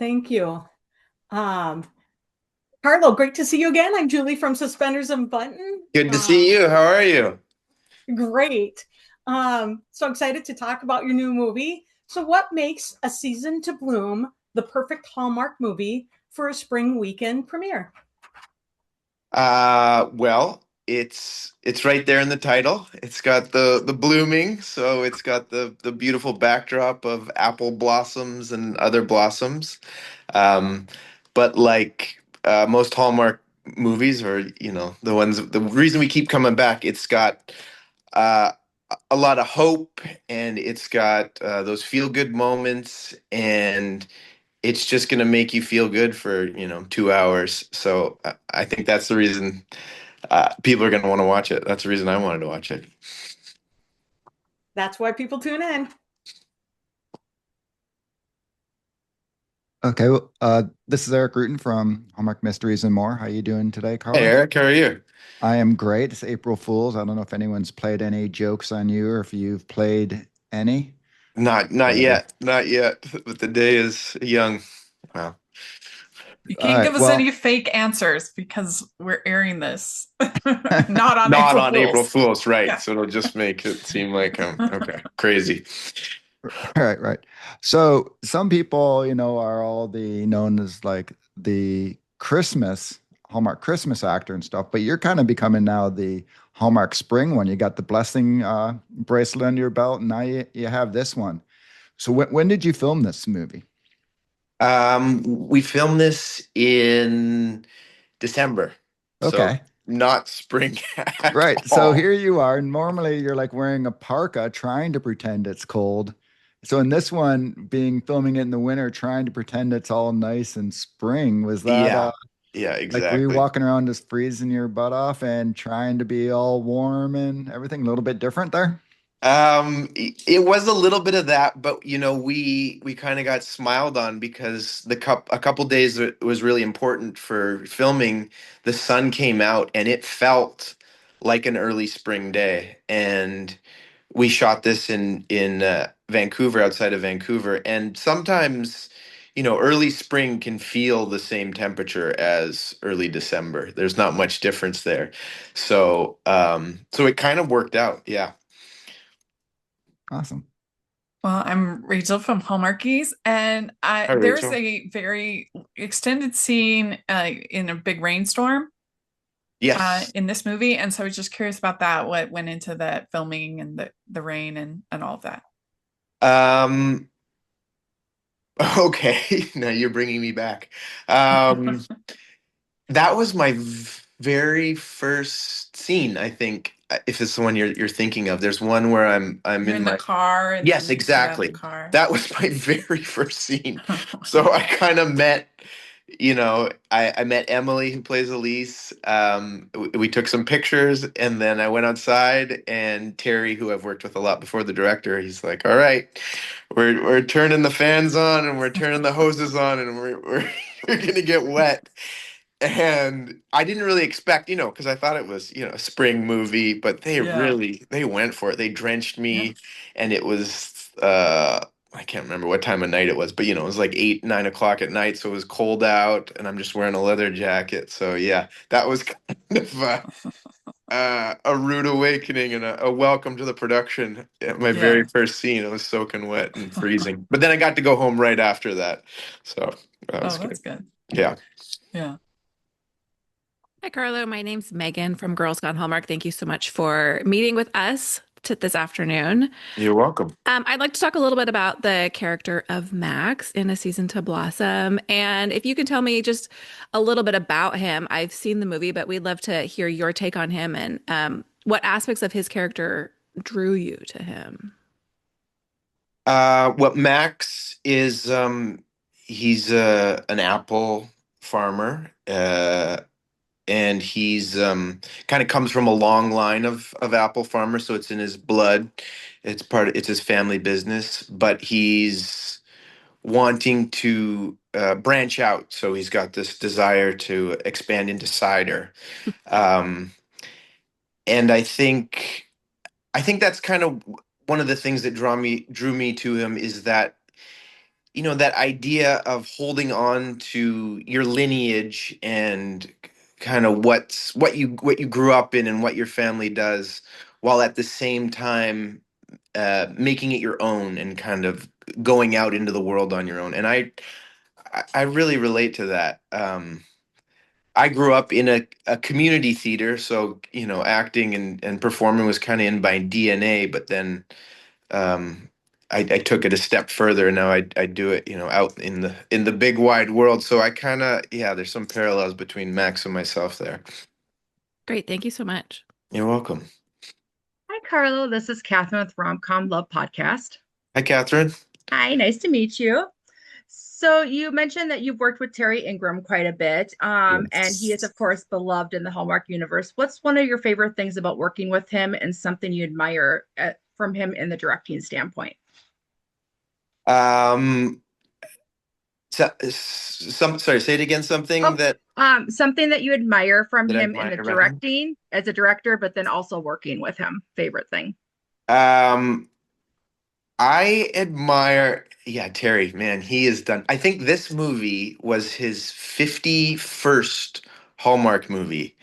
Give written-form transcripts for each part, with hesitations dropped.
Thank you. Um, Carlo, great to see you again. I'm Julie from Suspenders and Button. Good to see you. How are you? Great. So excited to talk about your new movie. So, what makes A Season to Bloom the perfect Hallmark movie for a spring weekend premiere? It's right there in the title. It's got the blooming, so it's got the beautiful backdrop of apple blossoms and other blossoms. Um, but like most Hallmark movies, or the ones, the reason we keep coming back, it's got uh, a lot of hope, and it's got those feel good moments, and it's just going to make you feel good for 2 hours. So I think that's the reason people are going to want to watch it. That's the reason I wanted to watch it. That's why people tune in. Okay, this is Eric Rutan from Hallmark Mysteries and More. How you doing today, Hey Carlo? Eric, how are you? I am great. It's April Fool's. I don't know if anyone's played any jokes on you or if you've played any. Not But yet, not yet. But the day is young. Wow. You all can't right, give us any well, fake answers because we're airing this not on Not April on April Fools. Fool's, right? Yeah. So it'll just make it seem like I'm okay, crazy. right. So some people, are all the known as like the Christmas Hallmark Christmas actor and stuff, but you're kind of becoming now the Hallmark Spring one. You got the blessing bracelet under your belt, and now you have this one. So when did you film this movie? We filmed this in December, so Okay. not spring at Right. So all. here you are. Normally you're like wearing a parka trying to pretend it's cold. So in this one, being filming it in the winter, trying to pretend it's all nice and spring, was that Yeah, yeah, like were you exactly. walking around just freezing your butt off and trying to be all warm and everything a little bit different there? It was a little bit of that, but we kind of got smiled on because a couple days it was really important for filming. The sun came out and it felt like an early spring day, and we shot this in Vancouver, outside of Vancouver, and sometimes, early spring can feel the same temperature as early December. There's not much difference there, so it kind of worked out. Yeah. Awesome. Well, I'm Rachel from Hallmarkies, and Hi, there's Rachel. a very extended scene in a big rainstorm Yes. in this movie, and so I was just curious about that. What went into the filming and the rain and all of that? Um, okay. Now you're bringing me back. Um, that was my very first scene, I think, if it's the one you're thinking of. There's one where I'm You're in in the my. car, and Yes, then you get out of the exactly. car. That was my very first scene. So I kind of met, I met Emily, who plays Elise. We took some pictures, and then I went outside, and Terry, who I've worked with a lot before, the director, he's like, "All right, we're turning the fans on, and we're turning the hoses on, and we're we're gonna get wet." And I didn't really expect, because I thought it was, a spring movie, but Yeah, they went for it. They drenched yeah. me, and it was I can't remember what time of night it was, but it was like 8, 9 o'clock at night, so it was cold out, and I'm just wearing a leather jacket. So yeah, that was kind of a rude awakening and a welcome to the production. At my very Yeah. first scene, I was soaking wet and freezing, but then I got to go home right after that, so that was Oh, good. that's good. Yeah, Yeah. Hi, Carlo. My name's Megan from Girls Gone Hallmark. Thank you so much for meeting with us this afternoon. you're welcome. I'd like to talk a little bit about the character of Max in A Season to Blossom. And if you can tell me just a little bit about him. I've seen the movie, but we'd love to hear your take on him and what aspects of his character drew you to him. What Max is, he's an apple farmer, and he's kind of comes from a long line of apple farmers, so it's in his blood. It's his family business, but he's wanting to branch out. So he's got this desire to expand into cider, um, and I think that's kind of one of the things that drew me to him is that that idea of holding on to your lineage and kind of what you grew up in and what your family does, while at the same time making it your own and kind of going out into the world on your own. And I really relate to that. I grew up in a community theater, so acting and performing was kind of in my DNA. But then um, I took it a step further, and now I do it, out in the big wide world. So I kind of, yeah, there's some parallels between Max and myself there. Great. Thank you so much. You're welcome. Hi, Carlo. This is Catherine with Romcom Love Podcast. Hi, Catherine. Hi, nice to meet you. So you mentioned that you've worked with Terry Ingram quite a bit, and he is, Yes. of course, beloved in the Hallmark universe. What's one of your favorite things about working with him and something you admire from him in the directing standpoint? Um, sorry, say it again. Something Oh, that something that you admire from that I him in admire the about him. directing as a director, but then also working with him. Favorite thing. Um, I admire, yeah, Terry, man, he has done. I think this movie was his 51st Hallmark movie.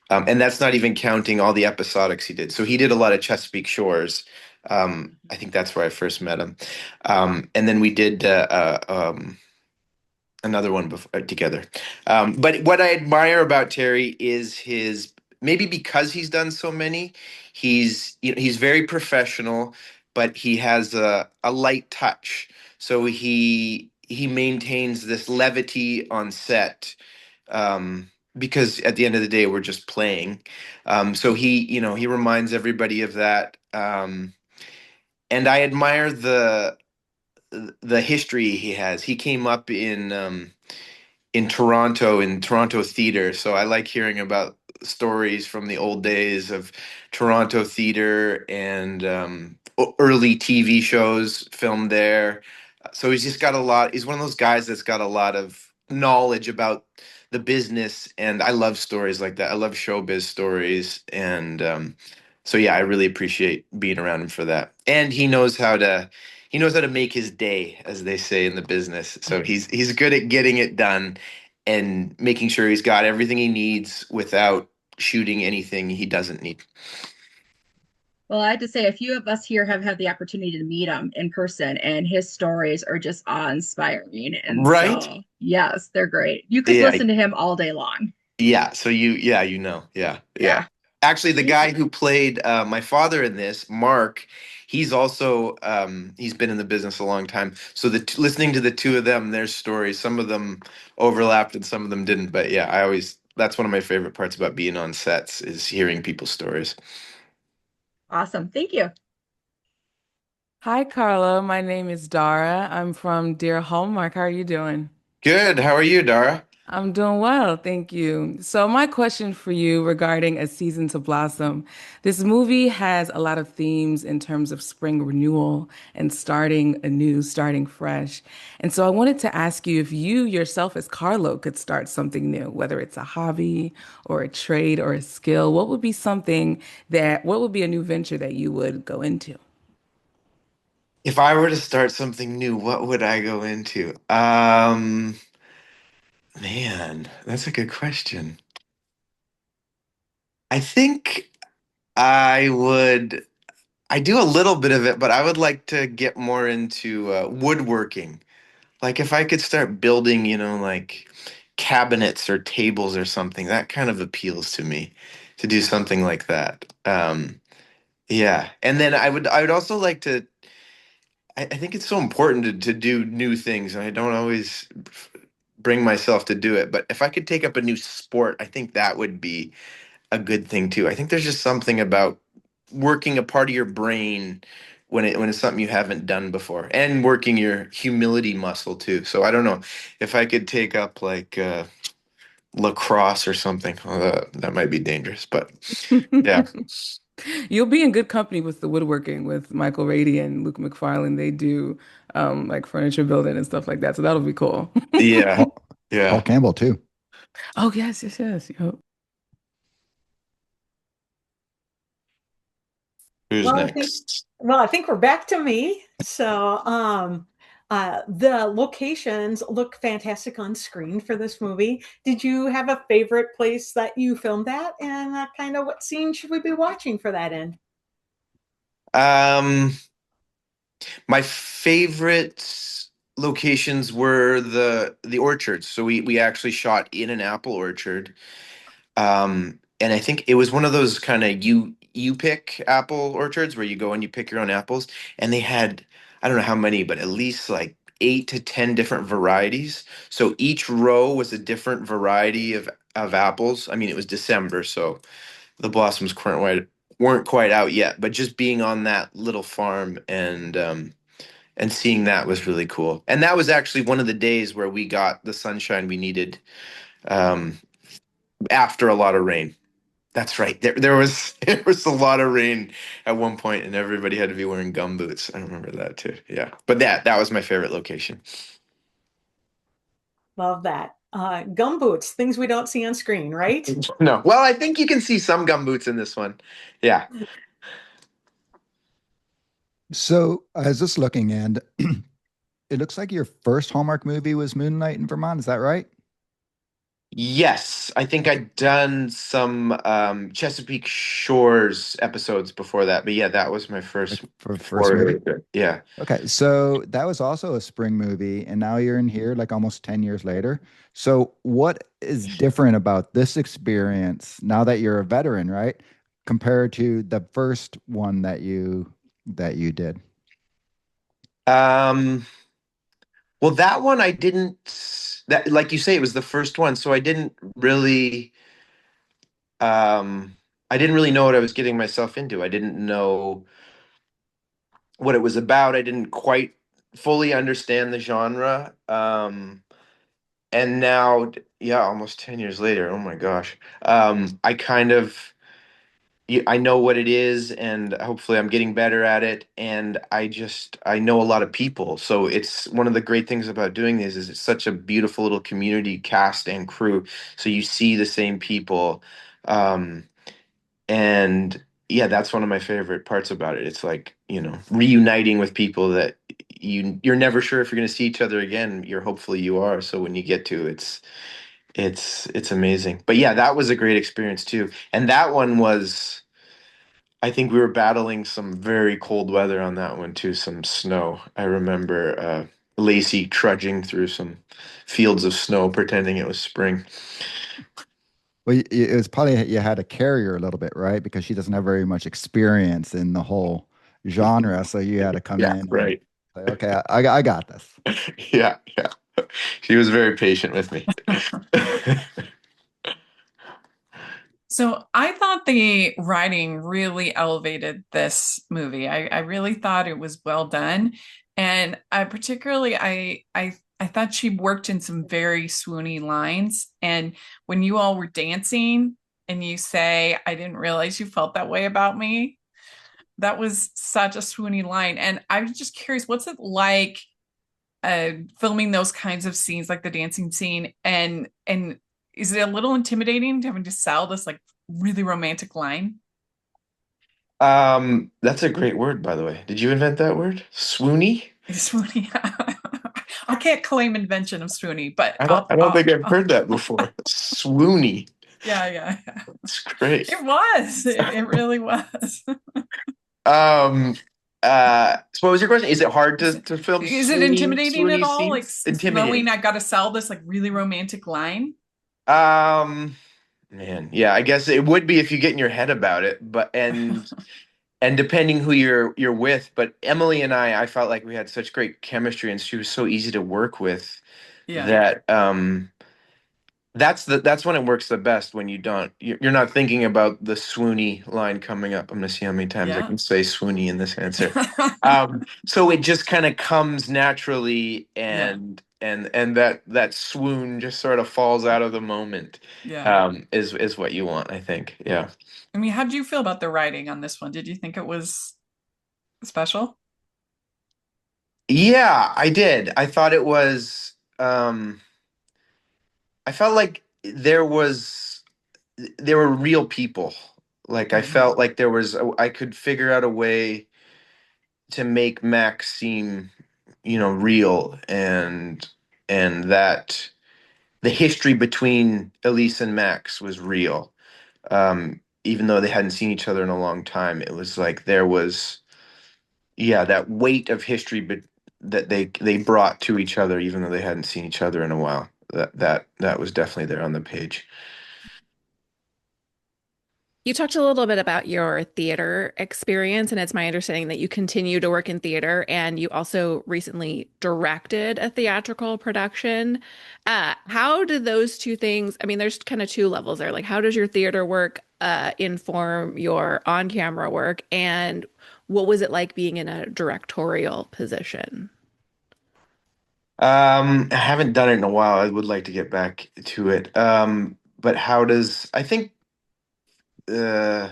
And that's not even counting all the episodics he did. So he did a lot of Chesapeake Shores. I think that's where I first met him. And then we did another one before, together. But what I admire about Terry is his, maybe because he's done so many, he's very professional, but he has a light touch. So he maintains this levity on set, because at the end of the day we're just playing. So he reminds everybody of that. And I admire the history he has. He came up in Toronto theater. So I like hearing about stories from the old days of Toronto theater and early TV shows filmed there. So he's just got a lot. He's one of those guys that's got a lot of knowledge about the business, and I love stories like that. I love showbiz stories, and so yeah, I really appreciate being around him for that. And he knows how to make his day, as they say in the business. So he's good at getting it done and making sure he's got everything he needs without shooting anything he doesn't need. Well, I have to say, a few of us here have had the opportunity to meet him in person, and his stories are just awe-inspiring. And Right? so, yes, they're great. You could Yeah. listen to him all day long. Yeah. So yeah, yeah, yeah. Yeah. Actually, the Thank guy you. who played my father in this, Mark, he's also he's been in the business a long time. So listening to the two of them, their stories, some of them overlapped and some of them didn't. But yeah, that's one of my favorite parts about being on sets is hearing people's stories. Awesome. Thank you. Hi, Carlo. My name is Dara. I'm from Dear Hallmark. How are you doing? Good. How are you, Dara? I'm doing well, thank you. So, my question for you regarding A Season to Blossom. This movie has a lot of themes in terms of spring renewal and starting anew, starting fresh. And so, I wanted to ask you if you yourself, as Carlo, could start something new, whether it's a hobby or a trade or a skill, what would be a new venture that you would go into? If I were to start something new, what would I go into? Man, that's a good question. I think I would. I do a little bit of it, but I would like to get more into woodworking. Like if I could start building, like cabinets or tables or something, that kind of appeals to me to do something like that. Yeah, and then I would also like to. I think it's so important to do new things, and I don't always bring myself to do it. But if I could take up a new sport, I think that would be a good thing too. I think there's just something about working a part of your brain when it's something you haven't done before, and working your humility muscle too. So I don't know if I could take up like lacrosse or something. That might be dangerous, but yeah, You'll be in good company with the woodworking with Michael Rady and Luke McFarlane. They do like furniture building and stuff like that. So that'll be cool. yeah, Paul, Paul yeah. Campbell too. Oh, yes, yes, yes. Yep. Who's Well, I think next? well, I think we're back to me. So, The locations look fantastic on screen for this movie. Did you have a favorite place that you filmed at, and kind of what scene should we be watching for that in? Um, my favorite locations were the orchards. So we actually shot in an apple orchard. And I think it was one of those kind of you pick apple orchards where you go and you pick your own apples, and they had, I don't know how many, but at least like 8 to 10 different varieties. So each row was a different variety of apples. I mean, it was December, so the blossoms weren't quite out yet, but just being on that little farm and seeing that was really cool. And that was actually one of the days where we got the sunshine we needed um, after a lot of rain. That's right. There was there was a lot of rain at one point, and everybody had to be wearing gum boots. I remember that too. Yeah, but that was my favorite location. Love that. Gum boots, things we don't see on screen, right? No, well, I think you can see some gum boots in this one. Yeah. So I was just looking, and it looks like your first Hallmark movie was Moonlight in Vermont. Is that right? Yes, I think I'd done some Chesapeake Shores episodes before that, but yeah, that was my Like first for first movie? foray. Yeah. Okay, so that was also a spring movie, and now you're in here like almost 10 years later. So what is different about this experience now that you're a veteran, right? Compared to the first one that you did? Um, well, that one I didn't that like you say, it was the first one, so um I didn't really know what I was getting myself into. I didn't know what it was about. I didn't quite fully understand the genre. And now, yeah, almost 10 years later, oh my gosh. I kind of I know what it is, and hopefully I'm getting better at it. And I know a lot of people. So it's one of the great things about doing this is it's such a beautiful little community cast and crew. So you see the same people. Um, and yeah, that's one of my favorite parts about it. It's like, reuniting with people that you're never sure if you're going to see each other again. Hopefully you are. So when you get to, it's amazing. But yeah, that was a great experience too. And that one was, I think we were battling some very cold weather on that one too, some snow. I remember Lacey trudging through some fields of snow pretending it was spring. Well, it was probably you had to carry her a little bit, right? Because she doesn't have very much experience in the whole genre. So you had to come Yeah, in and right. say, okay, I got this. Yeah, yeah. She was very patient with me. So I thought the writing really elevated this movie. I really thought it was well done. And I particularly I thought she worked in some very swoony lines. And when you all were dancing and you say, I didn't realize you felt that way about me, that was such a swoony line. And I was just curious, what's it like filming those kinds of scenes, like the dancing scene, and is it a little intimidating having to sell this like really romantic line? That's a great word, by the way. Did you invent that word? Swoony? Swoony. I can't claim invention of swoony, but I don't think I've heard that before. Swoony. yeah. That's great. It was. It really was. Um, so what was your question? Is it hard to film Is it intimidating at swoony all? Like scenes? knowing Intimidating. I got to sell this like really romantic line? Um, Man, yeah, I guess it would be if you get in your head about it, but and depending who you're with, but Emily and I felt like we had such great chemistry and she was so easy to work with Yeah. that that's when it works the best when you're not thinking about the swoony line coming up. I'm gonna see how many times I Yeah. can say swoony in this answer. So it just kind of comes naturally Yeah. and that swoon just sort of falls out of the moment Yeah. is what you want, I think. Yeah. I mean, how did you feel about the writing on this one? Did you think it was special? Yeah, I did. I thought it was I felt like there were real people. Like I Hmm. felt like I could figure out a way to make Max seem real, and that the history between Elise and Max was real. Even though they hadn't seen each other in a long time, it was like there was, yeah, that weight of history, but that they brought to each other, even though they hadn't seen each other in a while. That was definitely there on the page. You talked a little bit about your theater experience, and it's my understanding that you continue to work in theater and you also recently directed a theatrical production. How do those two things, I mean, there's kind of two levels there. Like, how does your theater work inform your on-camera work? And what was it like being in a directorial position? I haven't done it in a while. I would like to get back to it. But how does I think uh,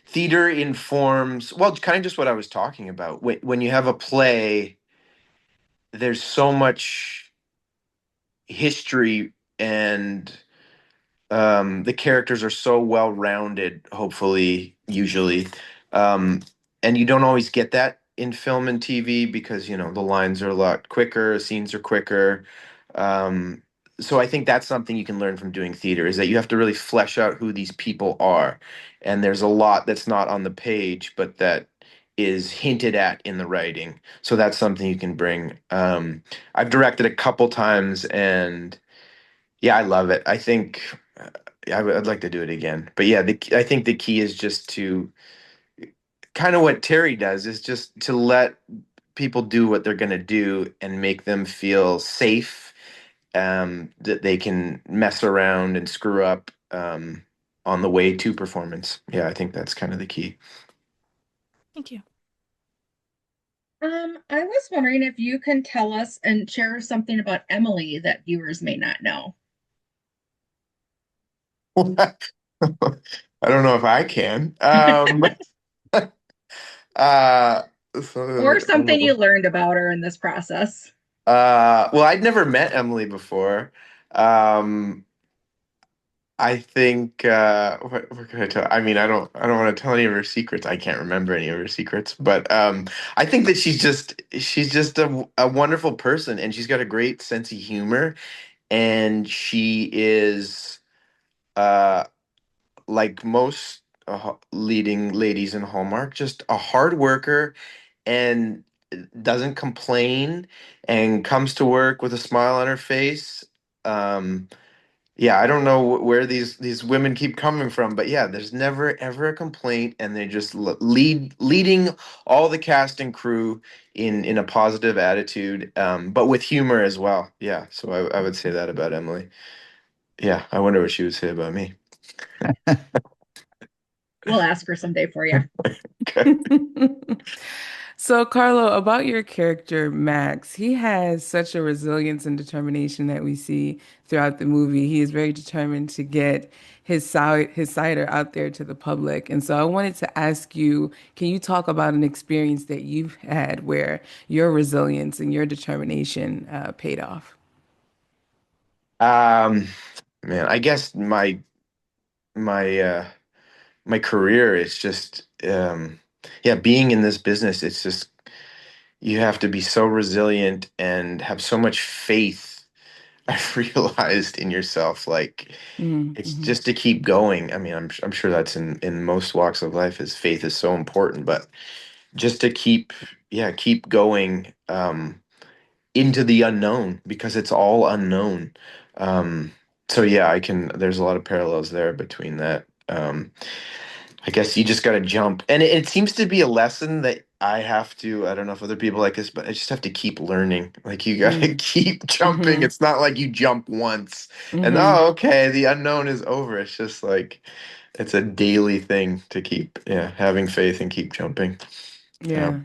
theater informs, well, kind of just what I was talking about. When you have a play, there's so much history, and the characters are so well rounded, hopefully, usually. Um, and you don't always get that in film and TV because, the lines are a lot quicker, scenes are quicker. Um, so I think that's something you can learn from doing theater, is that you have to really flesh out who these people are. And there's a lot that's not on the page, but that is hinted at in the writing. So that's something you can bring. I've directed a couple times, and yeah, I love it. I think I'd like to do it again. But yeah, I think the key is just to kind of what Terry does, is just to let people do what they're going to do and make them feel safe, that they can mess around and screw up, on the way to performance. Yeah, I think that's kind of the key. Thank you. I was wondering if you can tell us and share something about Emily that viewers may not know. I don't know if I can. Uh, Or so, something you learned about her in this process. well, I'd never met Emily before. Um, I think what can I tell? I mean, I don't want to tell any of her secrets. I can't remember any of her secrets, but I think that she's just a wonderful person, and she's got a great sense of humor, and she is uh like most leading ladies in Hallmark, just a hard worker, and doesn't complain, and comes to work with a smile on her face. Um, yeah, I don't know where these women keep coming from, but yeah, there's never ever a complaint, and they just leading all the cast and crew in a positive attitude, but with humor as well. Yeah, so I would say that about Emily. Yeah, I wonder what she would say about me. We'll ask her someday for you. Okay. So, Carlo, about your character, Max, he has such a resilience and determination that we see throughout the movie. He is very determined to get his cider out there to the public. And so I wanted to ask you, can you talk about an experience that you've had where your resilience and your determination paid off? Um, Man, I guess my my career is just, yeah, being in this business, it's just you have to be so resilient and have so much faith. I've realized in yourself, like it's Mm-hmm. just to keep going. I mean, I'm sure that's in most walks of life, is faith is so important, but just to keep going, into the unknown, because it's all unknown. Um, so yeah, there's a lot of parallels there between that. I guess you just got to jump. And it seems to be a lesson that I don't know if other people like this, but I just have to keep learning. Like, you got to keep jumping. Mm-hmm. It's not like you jump once and, Mm-hmm. oh, okay, the unknown is over. It's just like, it's a daily thing to keep, yeah, having faith and keep jumping. Yeah. Yeah.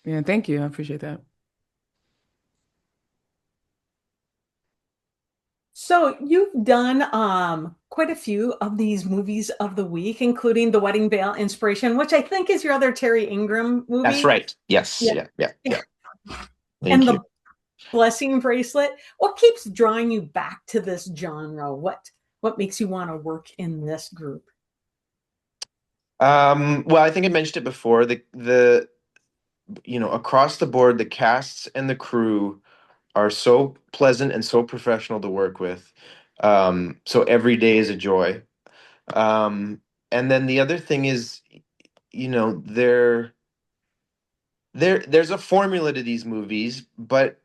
Yeah. Thank you. I appreciate that. So you've done quite a few of these movies of the week, including the Wedding Veil Inspiration, which I think is your other Terry Ingram That's movie. right. Yes. Yeah. Yeah. Yeah. Yeah. And Thank you. the Blessing Bracelet. What keeps drawing you back to this genre? What makes you want to work in this group? Well, I think I mentioned it before. The across the board, the casts and the crew are so pleasant and so professional to work with. So every day is a joy. Um, and then the other thing is, there's a formula to these movies, but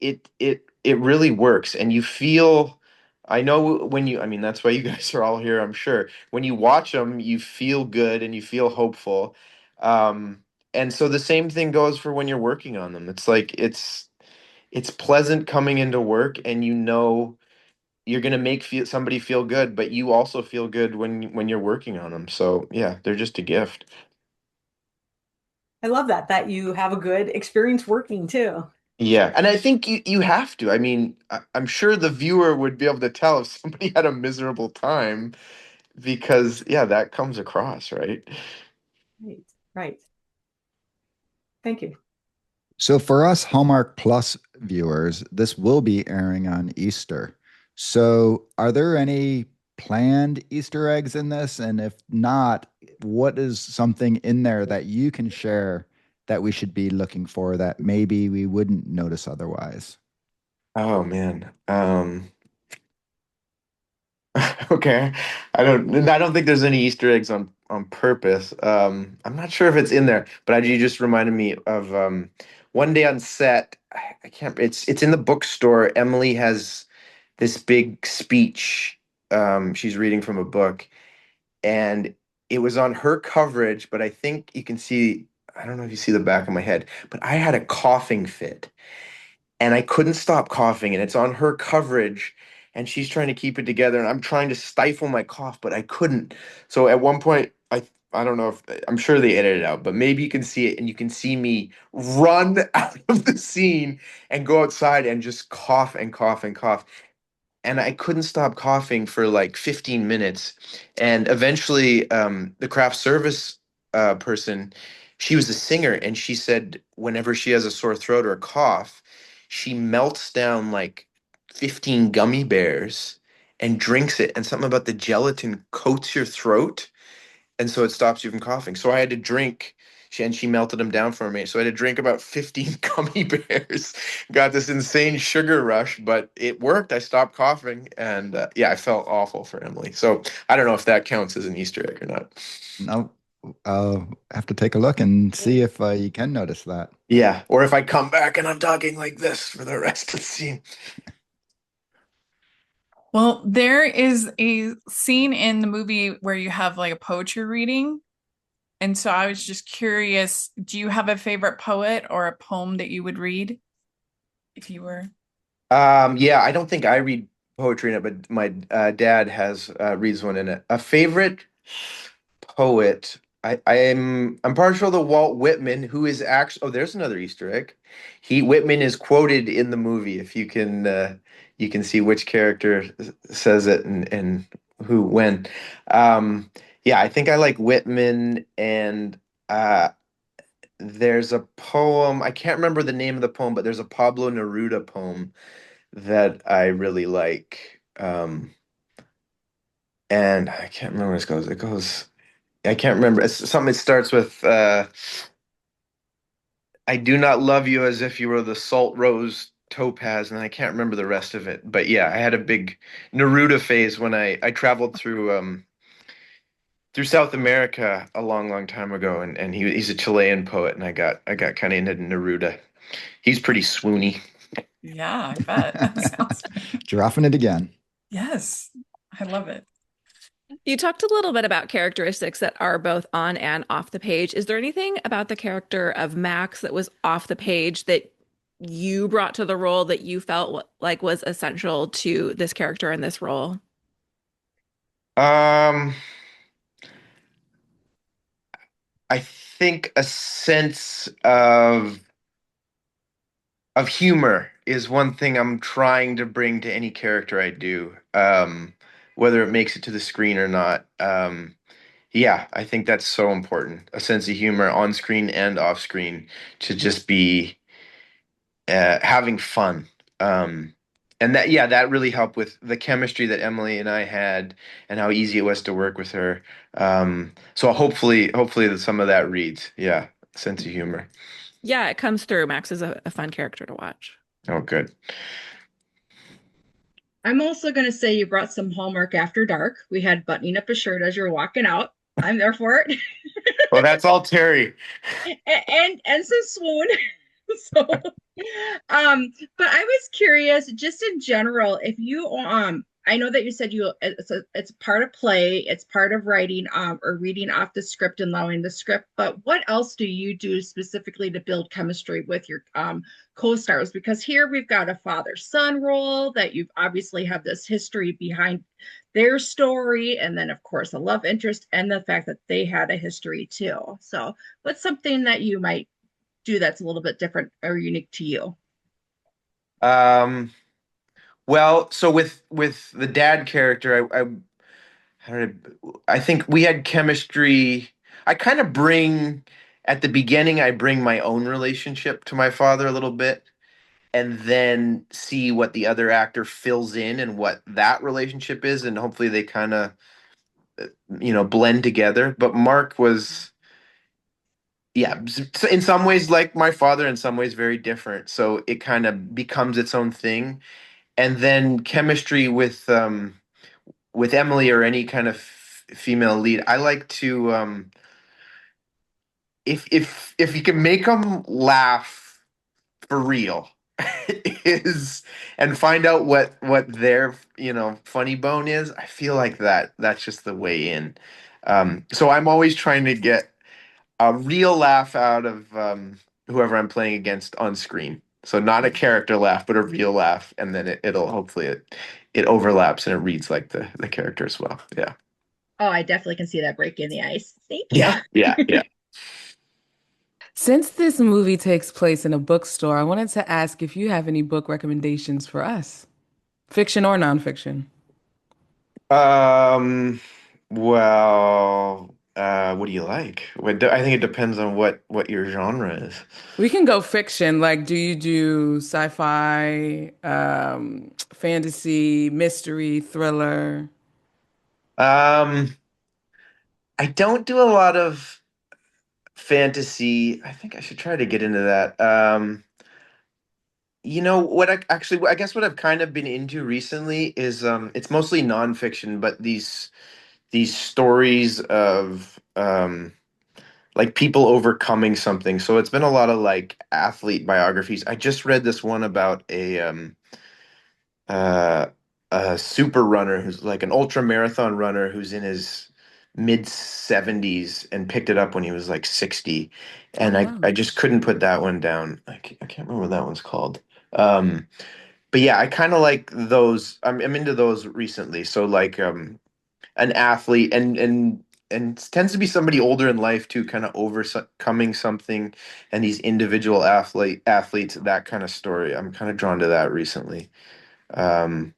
it really works, and you feel. I know when I mean, that's why you guys are all here, I'm sure. When you watch them, you feel good and you feel hopeful. And so the same thing goes for when you're working on them. It's like it's pleasant coming into work, and you're gonna make somebody feel good, but you also feel good when you're working on them. So yeah, they're just a gift. I love that you have a good experience working too. Yeah, and I think you have to. I mean, I'm sure the viewer would be able to tell if somebody had a miserable time because, yeah, that comes across, right? Right, right. Thank you. So for us Hallmark Plus viewers, this will be airing on Easter. So are there any planned Easter eggs in this? And if not, what is something in there that you can share that we should be looking for that maybe we wouldn't notice otherwise? Oh man. Okay. I don't think there's any Easter eggs on purpose. I'm not sure if it's in there, but you just reminded me of one day on set. I can't. It's in the bookstore. Emily has this big speech. She's reading from a book, and it was on her coverage, but I think you can see. I don't know if you see the back of my head, but I had a coughing fit and I couldn't stop coughing, and it's on her coverage, and she's trying to keep it together, and I'm trying to stifle my cough, but I couldn't. So at one point, I don't know if I'm sure they edited it out, but maybe you can see it, and you can see me run out of the scene and go outside and just cough and cough and cough, and I couldn't stop coughing for like 15 minutes. And eventually, the craft service person, she was a singer, and she said whenever she has a sore throat or a cough, she melts down like 15 gummy bears and drinks it, and something about the gelatin coats your throat and so it stops you from coughing. So I had to drink. She melted them down for me. So I had to drink about 15 gummy bears. Got this insane sugar rush, but it worked. I stopped coughing, and yeah, I felt awful for Emily. So I don't know if that counts as an Easter egg or not. No, I'll have to take a look and see if you can notice that. Yeah, or if I come back and I'm talking like this for the rest of the scene. Well, there is a scene in the movie where you have like a poetry reading. And so I was just curious, do you have a favorite poet or a poem that you would read if you were? Yeah, I don't think I read poetry in it, but my dad has reads one in it. A favorite poet. I'm partial to Walt Whitman, who is actually. Oh, there's another Easter egg. Whitman is quoted in the movie. If you can see which character says it and who when. Um, yeah, I think I like Whitman, and uh, there's a poem. I can't remember the name of the poem, but there's a Pablo Neruda poem that I really like. And I can't remember what it goes. It goes. I can't remember. It's something. It starts with "I do not love you as if you were the salt rose topaz," and I can't remember the rest of it. But yeah, I had a big Neruda phase when I traveled through South America a long, long time ago, and he's a Chilean poet, and I got kind of into Neruda. He's pretty swoony. Yeah, I bet. That sounds, Dropping it again. yes, I love it. You talked a little bit about characteristics that are both on and off the page. Is there anything about the character of Max that was off the page that you brought to the role that you felt like was essential to this character in this role? Um, I think a sense of humor is one thing I'm trying to bring to any character I do, whether it makes it to the screen or not. Yeah, I think that's so important. A sense of humor on screen and off screen to just be having fun. Um, and that, yeah, that really helped with the chemistry that Emily and I had and how easy it was to work with her. So hopefully that some of that reads. Yeah, sense of humor. Yeah, it comes through. Max is a fun character to watch. Oh, good. I'm also going to say you brought some Hallmark After Dark. We had buttoning up a shirt as you're walking out. I'm there for it. Well, that's all Terry. and some swoon. So but I was curious just in general if you I know that you said it's part of play, it's part of writing or reading off the script and allowing the script, but what else do you do specifically to build chemistry with your co-stars? Because here we've got a father-son role that you've obviously have this history behind their story, and then of course a love interest and the fact that they had a history too. So what's something that you might do that's a little bit different or unique to you? Um, well, so with the dad character, how did I think we had chemistry. I kind of bring at the beginning, I bring my own relationship to my father a little bit, and then see what the other actor fills in and what that relationship is, and hopefully they kind of blend together. But Mark was, yeah, in some ways like my father, in some ways very different. So it kind of becomes its own thing. And then chemistry with Emily or any kind of female lead, I like to if you can make them laugh for real is and find out what their funny bone is. I feel like that's just the way in. So I'm always trying to get a real laugh out of whoever I'm playing against on screen. So not a character laugh, but a real laugh, and then it'll hopefully it overlaps and it reads like the character as well. Yeah. Oh, I definitely can see that break in the ice. Thank you. Yeah. Since this movie takes place in a bookstore, I wanted to ask if you have any book recommendations for us, fiction or nonfiction. Um. Well, what do you like? I think it depends on what your genre is. We can go fiction. Like, do you do sci-fi, fantasy, mystery, thriller? Um, I don't do a lot of fantasy. I think I should try to get into that. What I guess what I've kind of been into recently is it's mostly nonfiction, but these stories of like people overcoming something. So it's been a lot of like athlete biographies. I just read this one about uh, a super runner who's like an ultra marathon runner who's in his mid 70s and picked it up when he was like 60. Oh, And wow. I just couldn't put that one down. I can't remember what that one's called. But yeah, I kind of like those. I'm into those recently. So like an athlete and it tends to be somebody older in life too, kind of overcoming something, and these individual athletes, that kind of story. I'm kind of drawn to that recently. Um,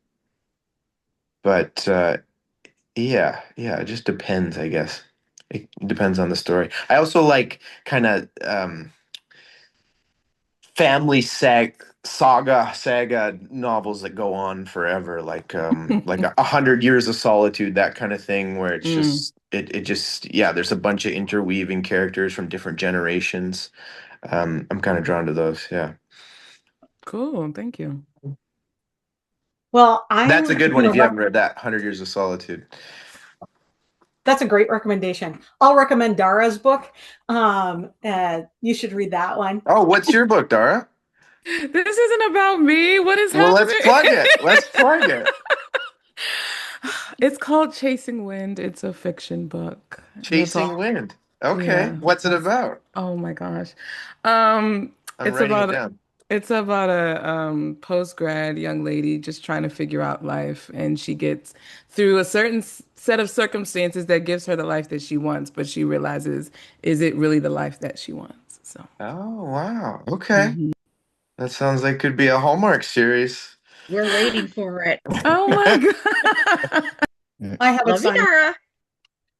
but yeah, it just depends, I guess. It depends on the story. I also like kind of family saga novels that go on forever, like 100 Years of Solitude, that kind of thing, where it's Mm, just it just yeah, there's a bunch of interweaving characters from different generations. I'm kind of drawn to those. Yeah, cool. Thank you. Well, that's a I'm good one going if you to haven't read that, 100 Years of Solitude. That's a great recommendation. I'll recommend Dara's book. You should read that one. Oh, what's your book, Dara? This isn't about me. What is Well, let's happening? plug it. Let's plug it. It's called Chasing Wind. It's a fiction book. And it's Chasing all, Wind. Okay, yeah. what's it about? Oh my gosh. Um, I'm it's writing it about down. it's about a post-grad young lady just trying to figure out life, and she gets through a certain set of circumstances that gives her the life that she wants, but she realizes, is it really the life that she wants? So, Oh, wow. Okay. mhm. That sounds like could be a Hallmark series. We're waiting for it. Oh my God. Yeah. I have a Love you, signed Dara.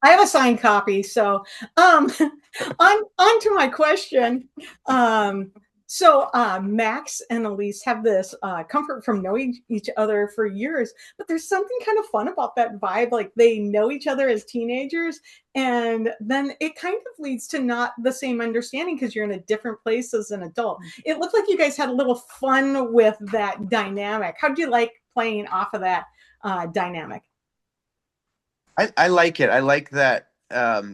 I have a signed copy. So on to my question. Um, So Max and Elise have this comfort from knowing each other for years, but there's something kind of fun about that vibe. Like they know each other as teenagers, and then it kind of leads to not the same understanding because you're in a different place as an adult. It looked like you guys had a little fun with that dynamic. How do you like playing off of that dynamic? I like it. I like that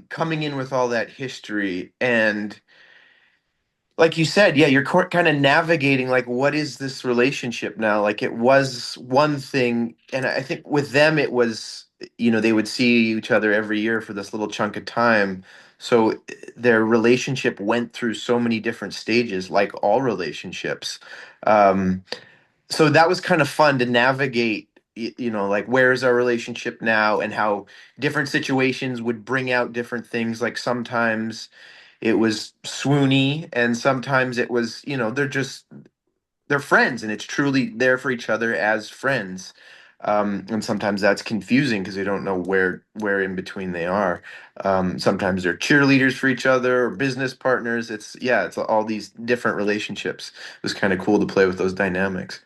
coming in with all that history and like you said, yeah, you're kind of navigating like what is this relationship now? Like it was one thing, and I think with them it was, they would see each other every year for this little chunk of time. So their relationship went through so many different stages, like all relationships. Um, so that was kind of fun to navigate, like where is our relationship now and how different situations would bring out different things. Like sometimes it was swoony and sometimes it was they're friends and it's truly there for each other as friends, and sometimes that's confusing because they don't know where in between they are. Sometimes they're cheerleaders for each other or business partners. It's all these different relationships. It was kind of cool to play with those dynamics.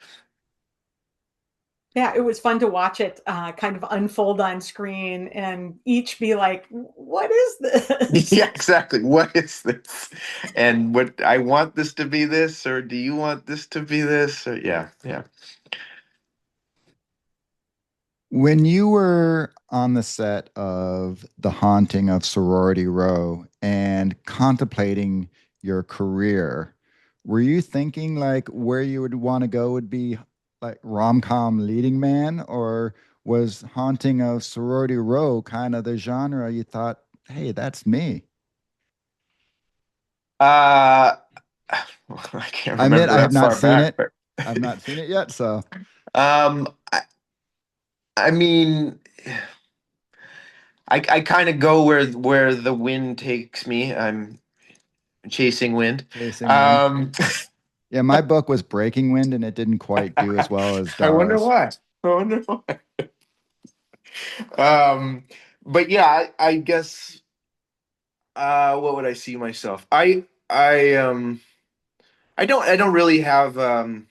Yeah, it was fun to watch it kind of unfold on screen and each be like, what is this? Yeah, exactly. What is this? And what I want this to be this, or do you want this to be this? Or, yeah, yeah. When you were on the set of The Haunting of Sorority Row and contemplating your career, were you thinking like where you would want to go would be like rom-com leading man, or was Haunting of Sorority Row kind of the genre you thought, hey, that's me? Uh, I can't I admit remember I have that not far seen back, it. but I've not seen it yet, so um, I, I mean, I kind of go where the wind takes me. I'm chasing wind. chasing wind. Um, Yeah, my book was Breaking Wind and it didn't quite do as well as I wonder Dara's. why. I wonder why. Um, but yeah, I guess what would I see myself? I don't really have a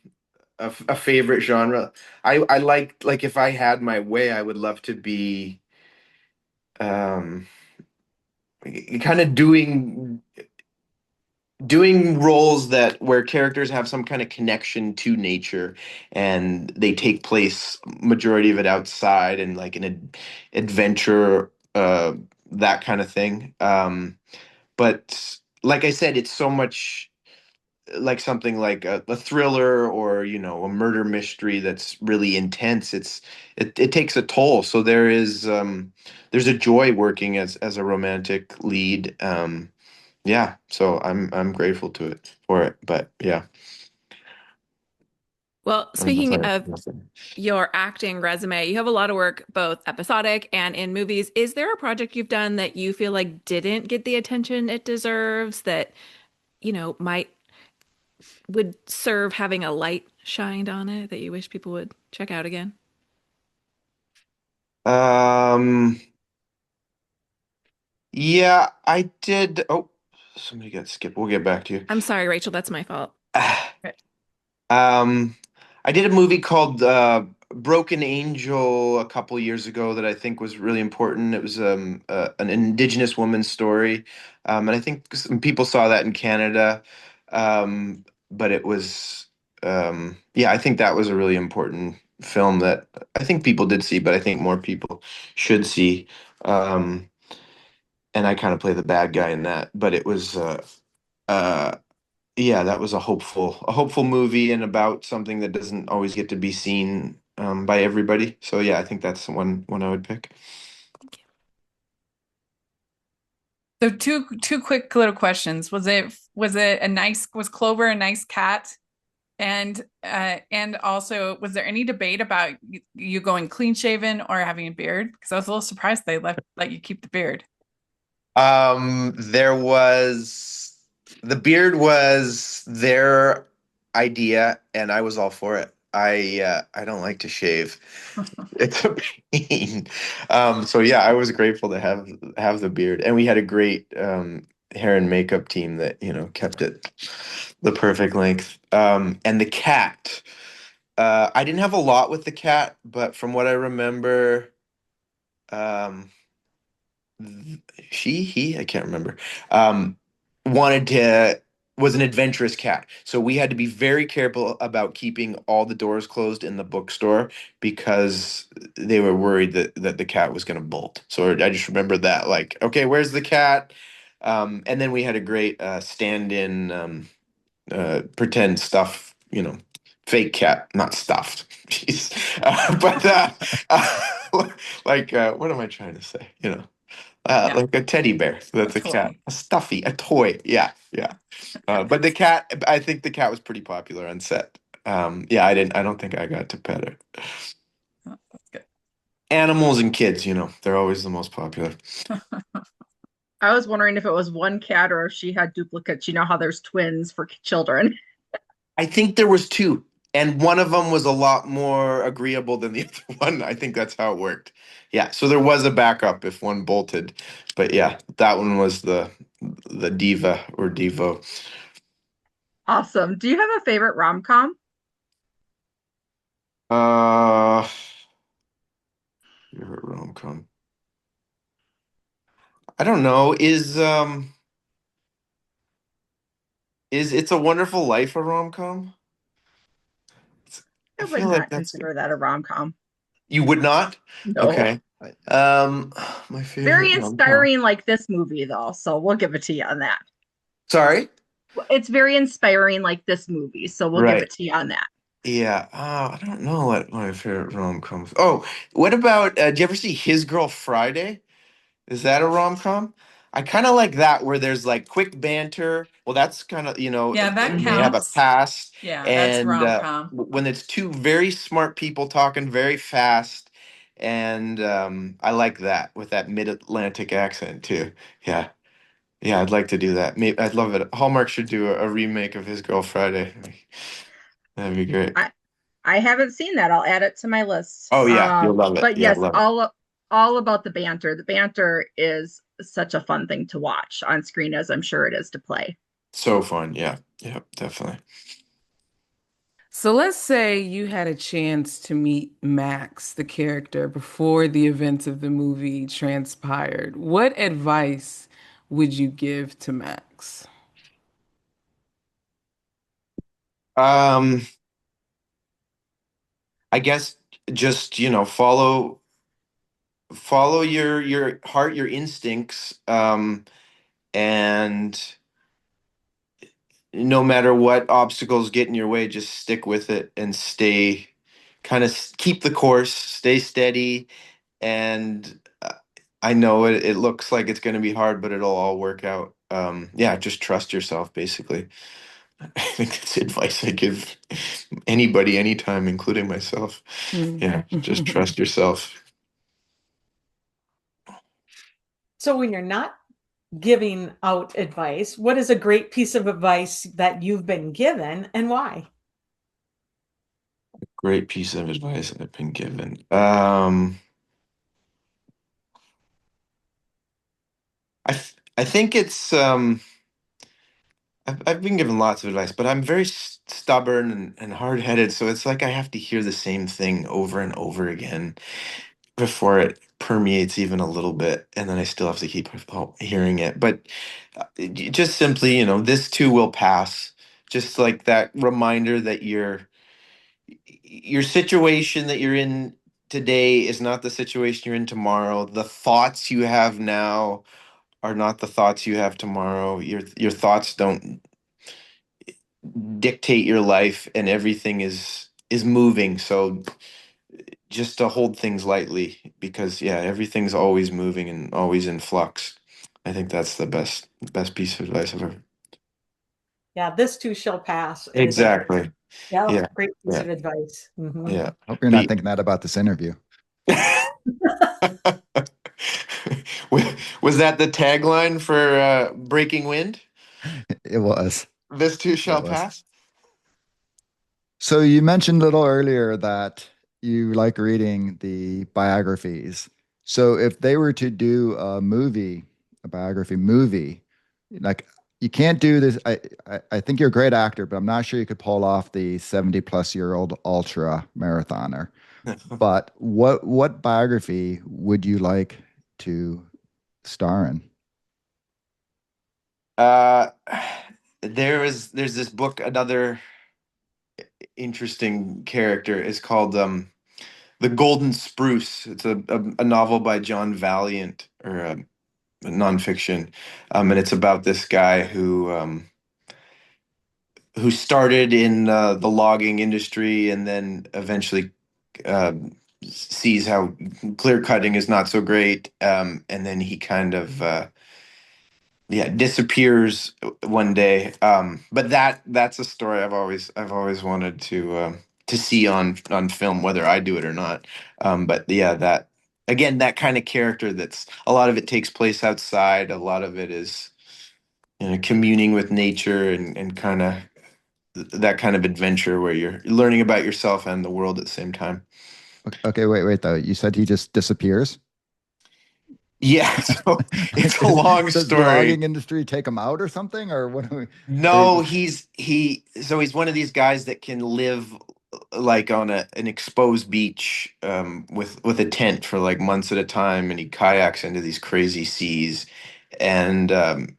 favorite genre. I like if I had my way, I would love to be um kind of doing roles that where characters have some kind of connection to nature and they take place majority of it outside and like an adventure, that kind of thing. But like I said, it's so much like something like a thriller or a murder mystery that's really intense. It takes a toll. So there's a joy working as a romantic lead. Yeah, so I'm grateful to it for it. But yeah, Well, I'm speaking of your acting resume, you have a lot of work, both episodic and in movies. Is there a project you've done that you feel like didn't get the attention it deserves that, might would serve having a light shined on it that you wish people would check out again? um yeah, I did. Oh, somebody got skipped. We'll get back to you. I'm sorry, Rachel, that's my fault. Um, I did a movie called Broken Angel a couple years ago that I think was really important. It was an Indigenous woman's story, and I think some people saw that in Canada. But it was, yeah, I think that was a really important film that I think people did see, but I think more people should see. Um, and I kind of play the bad guy in that, but it was. Uh, yeah, that was a hopeful movie and about something that doesn't always get to be seen by everybody. So yeah, I think that's the one I would pick. So two quick little questions. Was Clover a nice cat? And also, was there any debate about you going clean shaven or having a beard? Because I was a little surprised they let you keep the beard. There was the beard was their idea, and I was all for it. I don't like to shave. It's a pain. So yeah, I was grateful to have the beard, and we had a great hair and makeup team that, kept it the perfect length. And the cat. I didn't have a lot with the cat, but from what I remember, um, I can't remember, um, wanted to was an adventurous cat. So we had to be very careful about keeping all the doors closed in the bookstore because they were worried that the cat was going to bolt. So I just remember that, like, okay, where's the cat? And then we had a great stand-in pretend stuff, fake cat, not stuffed. Jeez. But like, what am I trying to say? Yeah, Like a teddy bear. a That's a cat. toy. A stuffy, a toy. Yeah, yeah. But the cat, I think the cat was pretty popular on set. Yeah, I don't think I got to pet it. Oh, that's Animals and kids, they're always the most popular. good. I was wondering if it was one cat or if she had duplicates. You know how there's twins for children. I think there was two, and one of them was a lot more agreeable than the other one. I think that's how it worked. Yeah, so there was a backup if one bolted, but yeah, that one was the diva or devo. Awesome. Do you have a favorite rom-com? Uh, favorite rom-com. I don't know. Is It's a Wonderful Life a rom-com? I I would feel like not that's consider that a rom-com. you would not. No. Okay. Um, my Very favorite rom-com. inspiring like this movie though, so we'll give it to you on that. Sorry. It's very inspiring like this movie, so we'll give it Right. to you on that. Yeah. I don't know what my favorite rom-coms. Oh, what about? Do you ever see His Girl Friday? Is that a rom-com? I kind of like that where there's like quick banter. Well, that's kind of, Yeah, that they have a counts. past, Yeah, that's and rom-com. when it's two very smart people talking very fast, and I like that with that mid-Atlantic accent too. Yeah, yeah, I'd like to do that. Maybe I'd love it. Hallmark should do a remake of His Girl Friday. That'd be great. I I haven't seen that. I'll add it to my list. Oh yeah, you'll love it. But You'll yes, love it. all about the banter. The banter is such a fun thing to watch on screen, as I'm sure it is to play. So fun. Yeah, yeah, definitely. So let's say you had a chance to meet Max, the character, before the events of the movie transpired. What advice would you give to Max? Um, I guess just, follow your heart, your instincts, and no matter what obstacles get in your way, just stick with it and stay kind of keep the course, stay steady, and I know it looks like it's going to be hard, but it'll all work out. Yeah, just trust yourself, basically. I think that's advice I give anybody, anytime, including myself. Hmm. Yeah, just trust yourself. So when you're not giving out advice, what is a great piece of advice that you've been given and why? Great piece of advice I've been given. I think it's I've been given lots of advice, but I'm very stubborn and hard-headed, so it's like I have to hear the same thing over and over again before it permeates even a little bit, and then I still have to keep hearing it. But just simply, this too will pass. Just like that reminder that your situation that you're in today is not the situation you're in tomorrow. The thoughts you have now are not the thoughts you have tomorrow. Your thoughts don't dictate your life, and everything is moving. So just to hold things lightly, because yeah, everything's always moving and always in flux. I think that's the best piece of advice I've ever. Yeah, this too shall pass is a Exactly. Yeah. great piece Yeah. of advice. Yeah. Hope you're not thinking that about this interview. Was that the tagline for Breaking Wind? It was. This too It shall was. pass. So you mentioned a little earlier that you like reading the biographies. So if they were to do a movie, a biography movie, Like you can't do this. I think you're a great actor, but I'm not sure you could pull off the 70-plus-year-old ultra marathoner. But what biography would you like to star in? Uh, there's this book, another interesting character is called The Golden Spruce. It's a novel by John Valiant, or a nonfiction, and it's about this guy who started in the logging industry and then eventually uh, sees how clear cutting is not so great, and then he kind of yeah, disappears one day. But that's a story I've always wanted to see on film, whether I do it or not. But yeah, that again, that kind of character, that's a lot of it takes place outside. A lot of it is, communing with nature, and kind of that kind of adventure where you're learning about yourself and the world at the same time. Okay, wait, though. You said he just disappears? Yeah, so it's Like, a long does the logging story. industry take him out or something? Or what do we, they No, just, he's one of these guys that can live like on an exposed beach, with a tent for like months at a time, and he kayaks into these crazy seas, and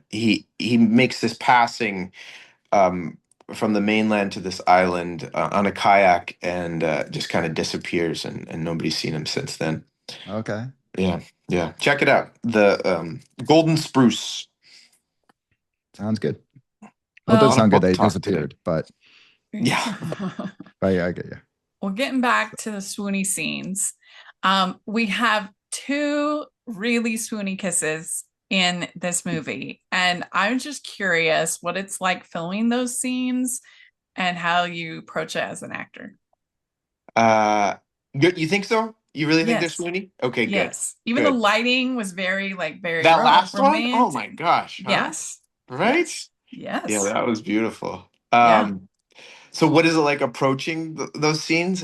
he makes this passing, um, from the mainland to this island, on a kayak, and just kind of disappears, and nobody's seen him since then. okay. Yeah, yeah, check it out. The Golden Spruce. Sounds good. Well, it A does lot Well, of sound good that book he talk today. disappeared, but Yeah. I get you. well, getting back to the swoony scenes, we have two really swoony kisses in this movie. And I'm just curious what it's like filming those scenes and how you approach it as an actor. Uh, Good. You think so? You really think they're Yes. Sweeney? Okay, good. Yes. Even the Good. lighting was very, like, very That last one? Oh my romantic. gosh, huh? Yes. Right? Yes. Yeah, Yes. that was beautiful. Yeah. So what is it like approaching those scenes?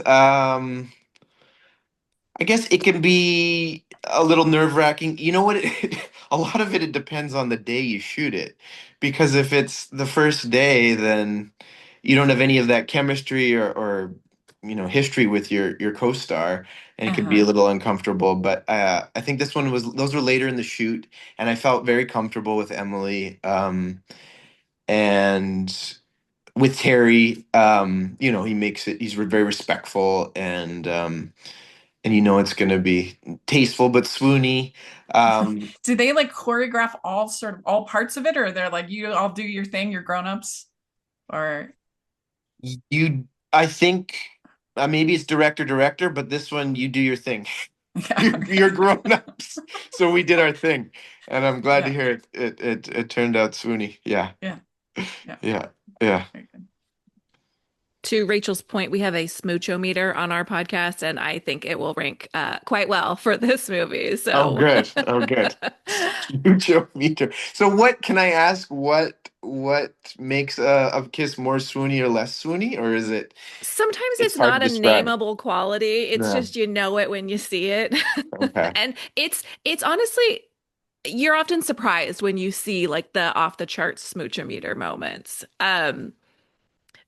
I guess it can be a little nerve-wracking. You know what? A lot of it depends on the day you shoot it. Because if it's the first day, then you don't have any of that chemistry, or history with your co-star, and it could be a Uh-huh. little uncomfortable. But I think this one was those were later in the shoot, and I felt very comfortable with Emily, and with Terry. He's very respectful, and it's going to be tasteful but swoony. Um, Do they like choreograph all sort of all parts of it, or they're like, you all do your thing, you're grown-ups? Or I think, maybe it's director, but this one you do your thing. yeah, You're okay. grown ups, so we did our thing, and I'm glad to Yeah, hear it turned out swoony. Yeah, yeah, yeah. yeah, yeah. Very good. To Rachel's point, we have a smoochometer on our podcast, and I think it will rank quite well for this movie. Oh, So good. Oh, good. Mucho meter. So, what can I ask? What makes a kiss more swoony or less swoony, or is it? sometimes It's it's hard to not a describe. nameable quality. It's Yeah. just you know it when you see it. Okay. And it's honestly you're often surprised when you see like the off the charts smoochometer moments.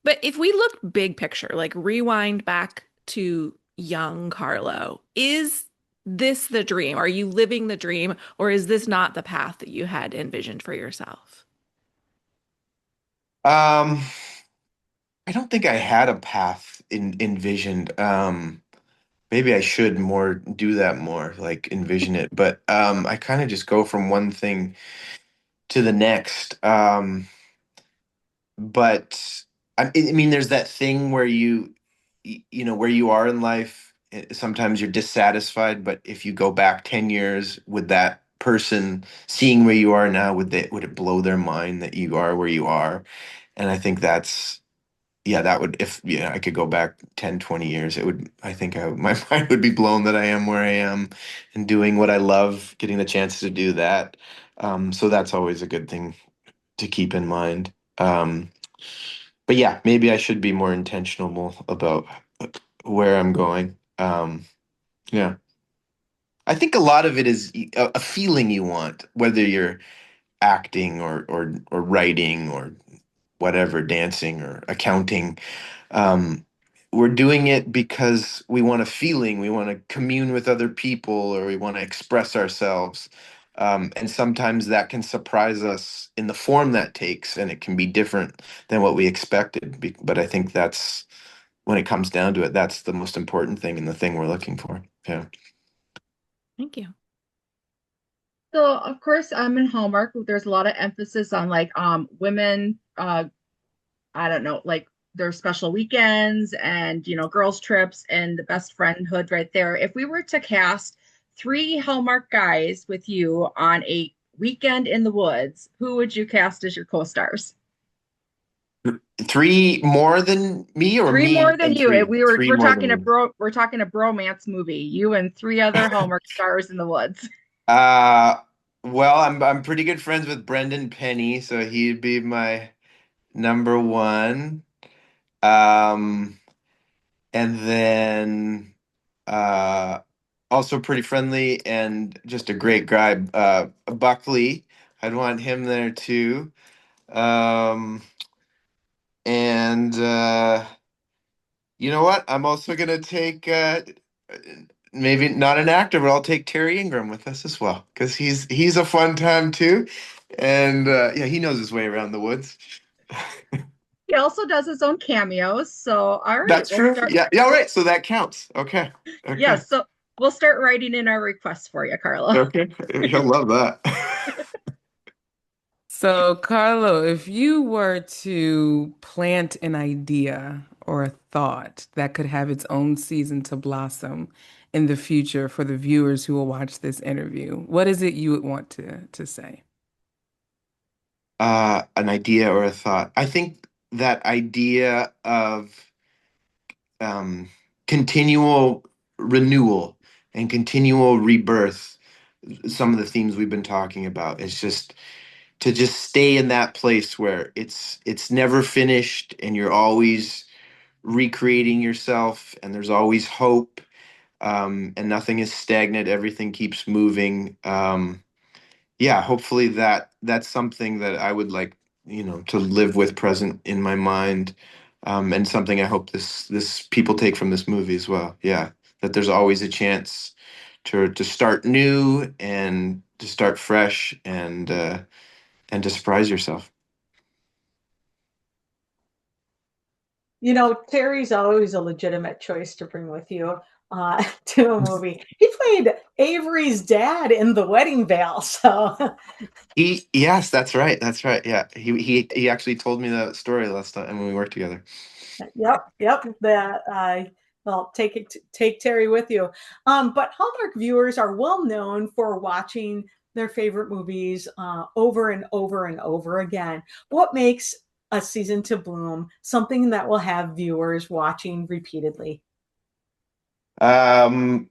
But if we look big picture, like rewind back to young Carlo, is this the dream? Are you living the dream, or is this not the path that you had envisioned for yourself? Um, I don't think I had a path envisioned. Maybe I should more do that more, like envision it. But I kind of just go from one thing to the next. But I mean, there's that thing where where you are in life. Sometimes you're dissatisfied, but if you go back 10 years with that person, seeing where you are now, would it blow their mind that you are where you are? And I think that's, yeah, that would, if I could go back 10, 20 years, it would, I think my mind would be blown that I am where I am and doing what I love, getting the chance to do that. So that's always a good thing to keep in mind. But yeah, maybe I should be more intentional about where I'm going. Yeah. I think a lot of it is a feeling you want, whether you're acting or writing or whatever, dancing or accounting. Um, we're doing it because we want a feeling, we want to commune with other people, or we want to express ourselves. And sometimes that can surprise us in the form that takes, and it can be different than what we expected. But I think that's when it comes down to it, that's the most important thing and the thing we're looking for. Yeah. Thank you. So of course, in Hallmark, there's a lot of emphasis on like women, I don't know, like their special weekends and girls' trips and the best friendhood right there. If we were to cast three Hallmark guys with you on a weekend in the woods, who would you cast as your co-stars? Three more than me, or Three me more than and you. three? Three We're more talking than a me. bromance movie. You and three other Hallmark stars in the woods. Uh, well, I'm pretty good friends with Brendan Penny, so he'd be my number one. Um, and then uh, also pretty friendly and just a great guy, Buckley. I'd want him there too. Um, and you know what? I'm also gonna take maybe not an actor, but I'll take Terry Ingram with us as well because he's a fun time too, and yeah, he knows his way around the woods. He also does his own cameos. So, all right, That's true. Yeah, yeah. All right, so that counts. Okay, okay, yes, so we'll start writing in our requests for you, Carla. okay. He'll love that. So, Carlo, if you were to plant an idea or a thought that could have its own season to blossom in the future for the viewers who will watch this interview, what is it you would want to say? An idea or a thought. I think that idea of um, continual renewal and continual rebirth, some of the themes we've been talking about, is just to just stay in that place where it's never finished and you're always recreating yourself and there's always hope, and nothing is stagnant, everything keeps moving. Yeah, hopefully that's something that I would like, to live with present in my mind, and something I hope this people take from this movie as well. Yeah, that there's always a chance to start new and to start fresh and to surprise yourself. Terry's always a legitimate choice to bring with you to a movie. He played Avery's dad in The Wedding Veil, so Yes, that's right. That's right. Yeah, he actually told me that story last time when we worked together. yep. That well, take Terry with you. But Hallmark viewers are well known for watching their favorite movies over and over and over again. What makes a season to bloom something that will have viewers watching repeatedly? Um,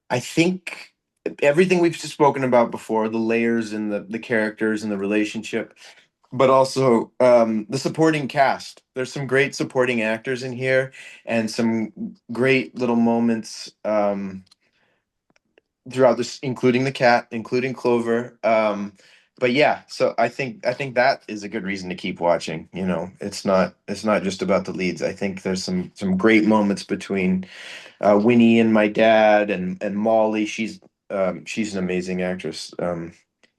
I think everything we've just spoken about before, the layers and the characters and the relationship, but also the supporting cast. There's some great supporting actors in here and some great little moments throughout this, including the cat, including Clover. But yeah, so I think that is a good reason to keep watching. It's not just about the leads. I think there's some great moments between Winnie and my dad and Molly. She's an amazing actress.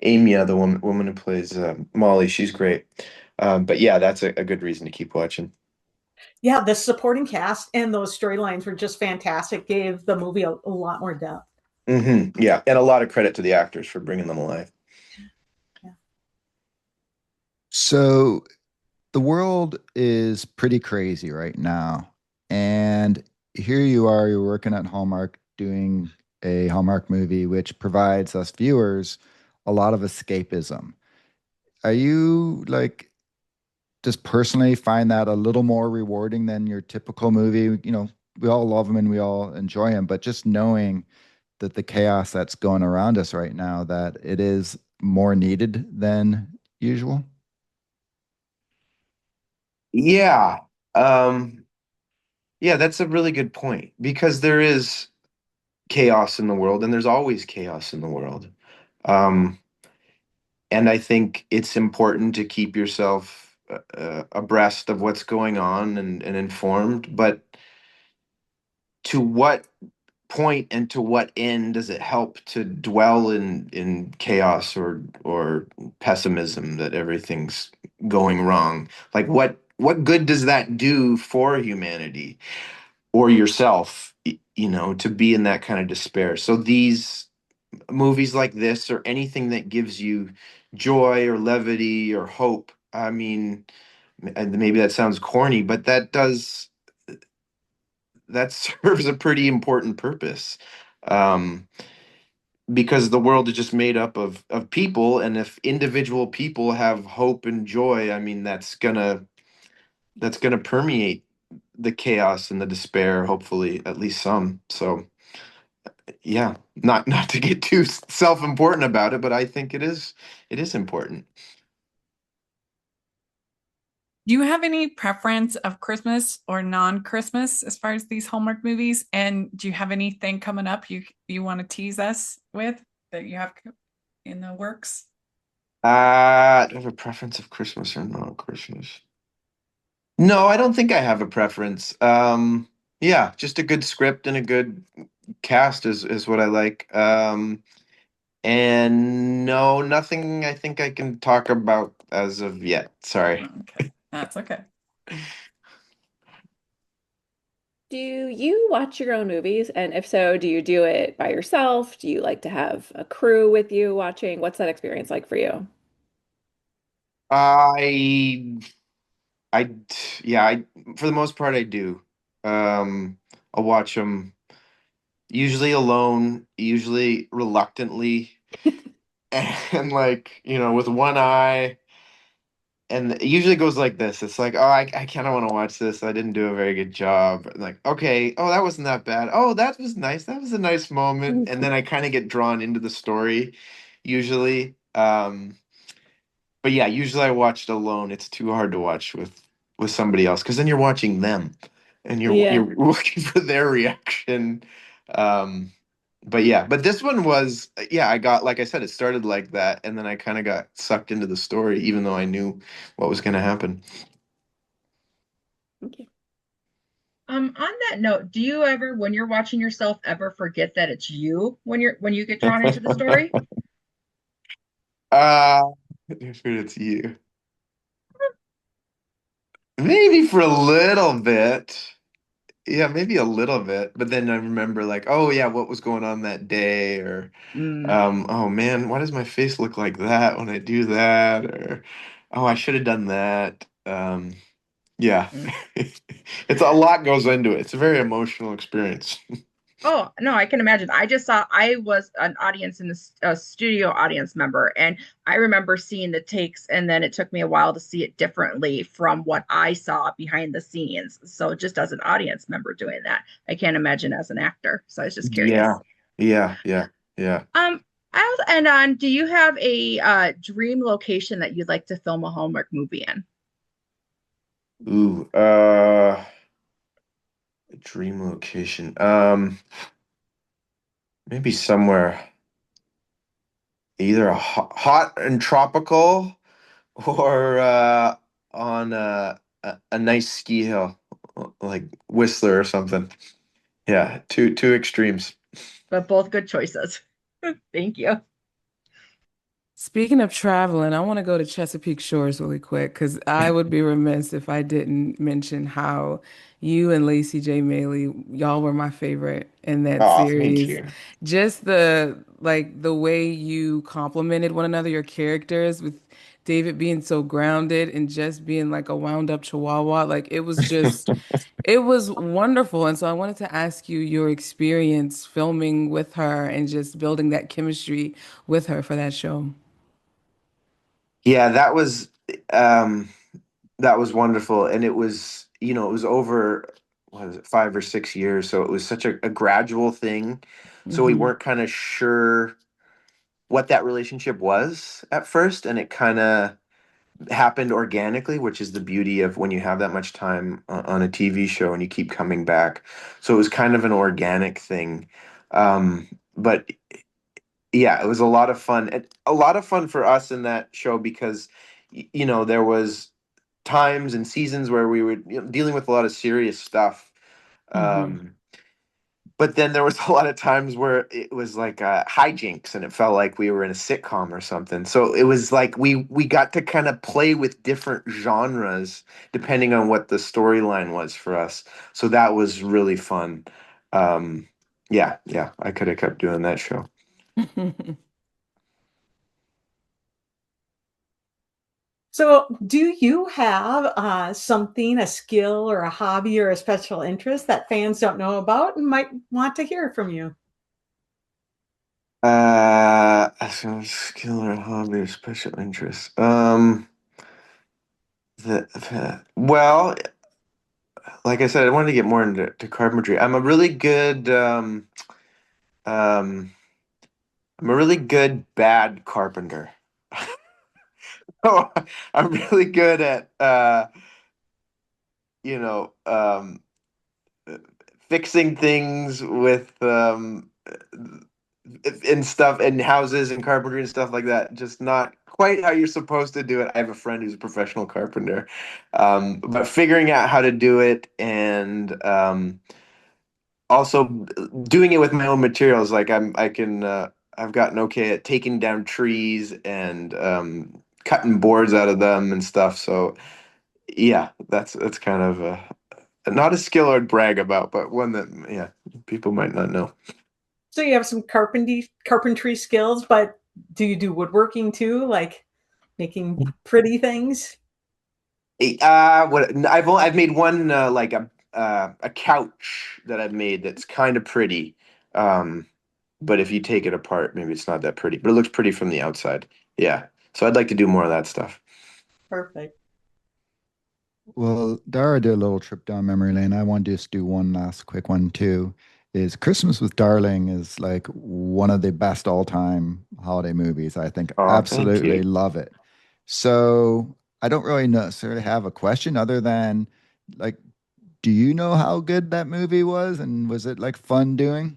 Amia, the woman who plays Molly, she's great. But yeah, that's a good reason to keep watching. Yeah, the supporting cast and those storylines were just fantastic. Gave the movie a lot more depth. Yeah, and a lot of credit to the actors for bringing them alive. Yeah. So the world is pretty crazy right now. And here you are, you're working at Hallmark doing a Hallmark movie, which provides us viewers a lot of escapism. Are you like just personally find that a little more rewarding than your typical movie? We all love them and we all enjoy them, but just knowing that the chaos that's going around us right now, that it is more needed than usual. Yeah. Um, yeah, that's a really good point because there is chaos in the world and there's always chaos in the world. Um, and I think it's important to keep yourself abreast of what's going on and informed. But to what point and to what end does it help to dwell in chaos or pessimism that everything's going wrong? Like what good does that do for humanity or yourself, to be in that kind of despair? So these movies like this or anything that gives you joy or levity or hope, I mean, and maybe that sounds corny, but that serves a pretty important purpose. Um, because the world is just made up of people, and if individual people have hope and joy, I mean, that's gonna permeate the chaos and the despair, hopefully, at least some. So yeah, not to get too self-important about it, but I think it is important. Do you have any preference of Christmas or non-Christmas as far as these Hallmark movies? And do you have anything coming up you want to tease us with that you have in the works? Do I have a preference of Christmas or not Christmas? No, I don't think I have a preference. Yeah, just a good script and a good cast is what I like. And no, nothing I think I can talk about as of yet. Sorry. Okay, that's okay. Do you watch your own movies? And if so, do you do it by yourself? Do you like to have a crew with you watching? What's that experience like for you? I I yeah, for the most part I do. Um I'll watch them usually alone, usually reluctantly, and like, with one eye. And it usually goes like this. It's like, oh, I kind of want to watch this. I didn't do a very good job. And like, okay, oh, that wasn't that bad. Oh, that was nice. That was a nice moment. And then I kind of get drawn into the story, usually. But yeah, usually I watched alone. It's too hard to watch with somebody else because then you're watching them and you're Yeah. looking for their reaction. Um, but yeah, but this one was, yeah, I got, like I said, it started like that, and then I kind of got sucked into the story, even though I knew what was going to happen. Okay. On that note, do you ever, when you're watching yourself, ever forget that it's you when you get drawn into the story? uh, if it's you, maybe for a little bit. Yeah, maybe a little bit, but then I remember like, oh yeah, what was going on that day, or Mm, oh man, why does my face look like that when I do that, or oh, I should have done that. Yeah, mm. it's a lot goes into it. It's a very emotional experience. Oh, no, I can imagine. I was an audience in this studio audience member, and I remember seeing the takes, and then it took me a while to see it differently from what I saw behind the scenes. So just as an audience member doing that, I can't imagine as an actor. So I was just Yeah, curious. yeah, yeah, yeah. Um, I was, and on, do you have a dream location that you'd like to film a Hallmark movie in? Ooh, dream location. Maybe somewhere either hot and tropical or on a nice ski hill like Whistler or something. Yeah, two extremes. But both good choices. Thank you. Speaking of traveling, I want to go to Chesapeake Shores really quick because I would be remiss if I didn't mention how you and Lacey J. Maley, y'all were my favorite in that Oh, thank series. you. Just the way you complimented one another, your characters, with David being so grounded and just being like a wound up chihuahua. Like it was wonderful. And so I wanted to ask you your experience filming with her and just building that chemistry with her for that show. Yeah, um that was wonderful. And it was over, what is it, 5 or 6 years. So it was such a gradual thing. So we Hmm. weren't kind of sure what that relationship was at first, and it kind of happened organically, which is the beauty of when you have that much time on a TV show and you keep coming back. So it was kind of an organic thing. But yeah, it was a lot of fun. And a lot of fun for us in that show because there was times and seasons where we were dealing with a lot of serious stuff. Hmm. Um, but then there was a lot of times where it was like hijinks, and it felt like we were in a sitcom or something. So it was like we got to kind of play with different genres depending on what the storyline was for us. So that was really fun. Um, yeah, yeah, I could have kept doing that show. So, do you have something, a skill or a hobby or a special interest that fans don't know about and might want to hear from you? So skill or hobby or special interest. Well, like I said, I wanted to get more into carpentry. Um, I'm a really good bad carpenter. Oh, I'm really good at you know, um, fixing things with and stuff and houses and carpentry and stuff like that. Just not quite how you're supposed to do it. I have a friend who's a professional carpenter, but figuring out how to do it and also doing it with my own materials. Like I've gotten okay at taking down trees and cutting boards out of them and stuff. So yeah, that's kind of not a skill I'd brag about, but one that yeah people might not know. So, you have some carpentry skills, but do you do woodworking too, like making pretty things? I've made one like a couch that I've made that's kind of pretty. Um, but if you take it apart, maybe it's not that pretty, but it looks pretty from the outside. Yeah. So I'd like to do more of that stuff. Perfect. Well, Dara did a little trip down memory lane. I want to just do one last quick one too. Is Christmas with Darling is like one of the best all-time holiday movies. I think Oh, thank absolutely you. love it. So I don't really necessarily have a question other than like, do you know how good that movie was? And was it like fun doing?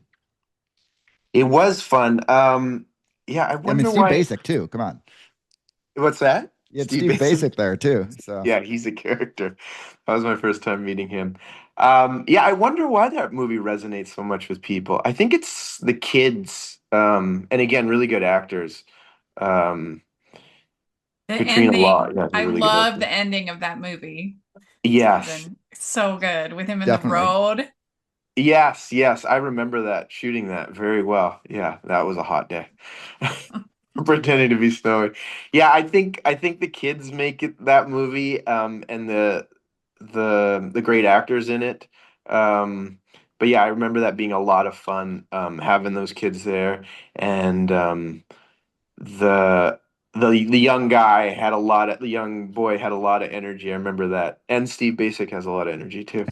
It was fun. Yeah, I I mean, wonder Steve why. Basic too. Come on. What's that? You had Steve Steve Mason? Basic there too. So Yeah, he's a character. That was my first time meeting him. Yeah, I wonder why that movie resonates so much with people. I think it's the kids, and again, really good actors. Um, The Katrina Law, ending, yeah, she's a I really good love actor. the ending of that movie. Yes, Season. So good with him in the definitely. road. yes, yes. I remember that shooting that very well. Yeah, that was a hot day. Pretending to be snowy. Yeah, I think the kids make it that movie, and the great actors in it. Um, but yeah, I remember that being a lot of fun, having those kids there, and the the the young boy had a lot of energy. I remember that, and Steve Basic has a lot of energy too.